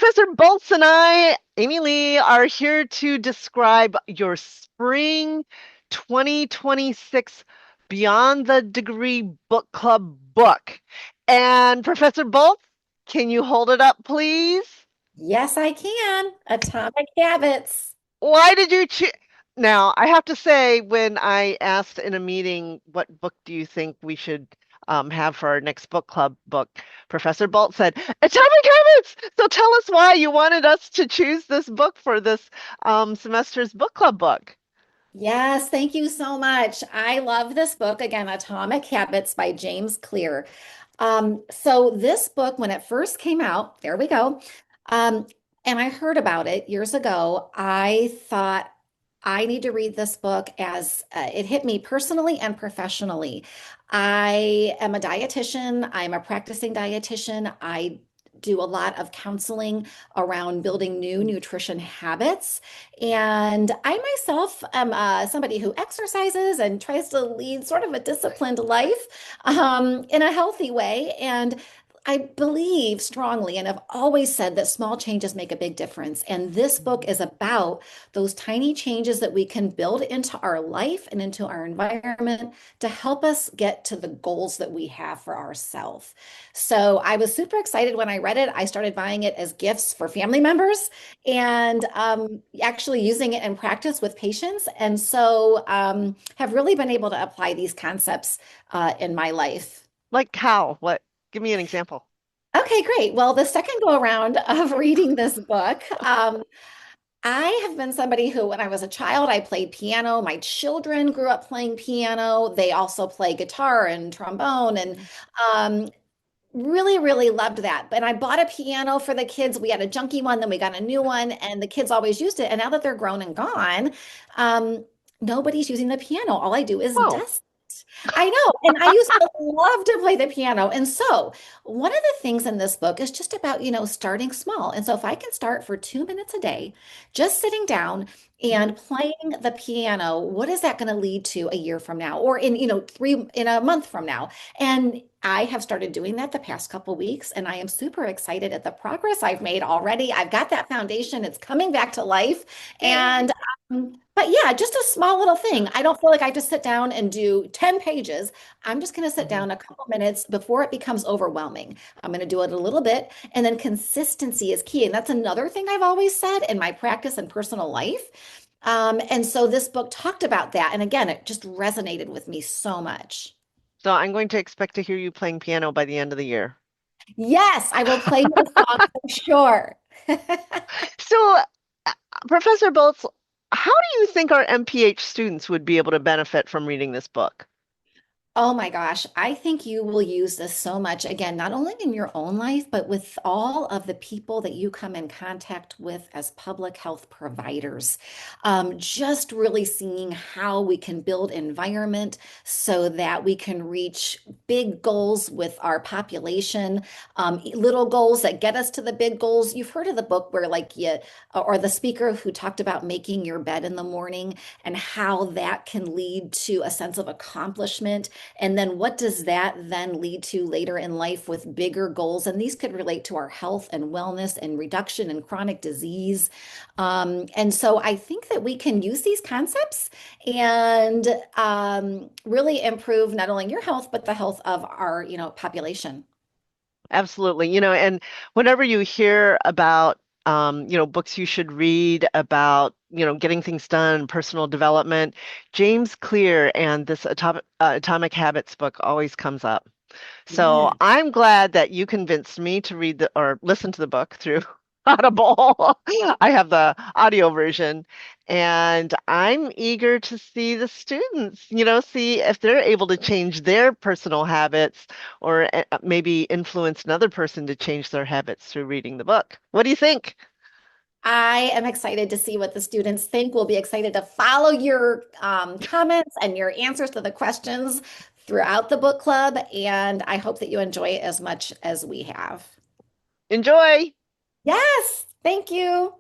Professor Boltz and I, Amy Lee, are here to describe your spring 2026 Beyond the Degree Book Club book. And Professor Boltz, can you hold it up, please? Yes, I can. Atomic Habits. Why did you choose? Now, I have to say, when I asked in a meeting, what book do you think we should have for our next book club book, Professor Bolt said, Atomic Habits! So tell us why you wanted us to choose this book for this semester's book club book. Yes, thank you so much. I love this book, again, Atomic Habits by James Clear. So this book, when it first came out, there we go. Um, and I heard about it years ago. I thought I need to read this book as it hit me personally and professionally. I am a dietitian. I'm a practicing dietitian. I do a lot of counseling around building new nutrition habits. And I myself am somebody who exercises and tries to lead sort of a disciplined life in a healthy way. And I believe strongly and have always said that small changes make a big difference. And this book is about those tiny changes that we can build into our life and into our environment to help us get to the goals that we have for ourselves. So I was super excited when I read it. I started buying it as gifts for family members and actually using it in practice with patients. And so have really been able to apply these concepts in my life. Like how? What? Give me an example. Okay, great. Well, the second go around of reading this book, I have been somebody who, when I was a child, I played piano. My children grew up playing piano. They also play guitar and trombone and um, really, really loved that. But I bought a piano for the kids. We had a junky one, then we got a new one, and the kids always used it. And now that they're grown and gone, um, nobody's using the piano. All I do is Oh, dust. I know. And I used to love to play the piano. And so, one of the things in this book is just about, starting small. And so, if I can start for 2 minutes a day, just sitting down mhm. and playing the piano, what is that going to lead to a year from now or in a month from now? And I have started doing that the past couple weeks, and I am super excited at the progress I've made already. I've got that foundation, it's coming back to life. And Yay. but yeah, just a small little thing. I don't feel like I have to sit down and do 10 pages. I'm just going to sit Mhm. down a couple minutes before it becomes overwhelming. I'm going to do it a little bit. And then consistency is key. And that's another thing I've always said in my practice and personal life. And so this book talked about that. And again, it just resonated with me so much. So I'm going to expect to hear you playing piano by the end of the year. Yes, I will play the song for sure. So, uh, Professor Boltz, how do you think our MPH students would be able to benefit from reading this book? Oh my gosh, I think you will use this so much again, not only in your own life, but with all of the people that you come in contact with as public health providers. Just really seeing how we can build environment so that we can reach big goals with our population, little goals that get us to the big goals. You've heard of the book where, like, you or the speaker who talked about making your bed in the morning and how that can lead to a sense of accomplishment and then what does that then lead to later in life with bigger goals? And these could relate to our health and wellness and reduction in chronic disease. And so I think that we can use these concepts and really improve not only your health, but the health of our, population. Absolutely. And whenever you hear about, books you should read about, getting things done, personal development, James Clear and this Atomic Habits book always comes up. So Yeah. I'm glad that you convinced me to read or listen to the book through Audible. I have the audio version, and I'm eager to see the students, see if they're able to change their personal habits or maybe influence another person to change their habits through reading the book. What do you think? I am excited to see what the students think. We'll be excited to follow your comments and your answers to the questions throughout the book club. And I hope that you enjoy it as much as we have. Enjoy! Yes, thank you.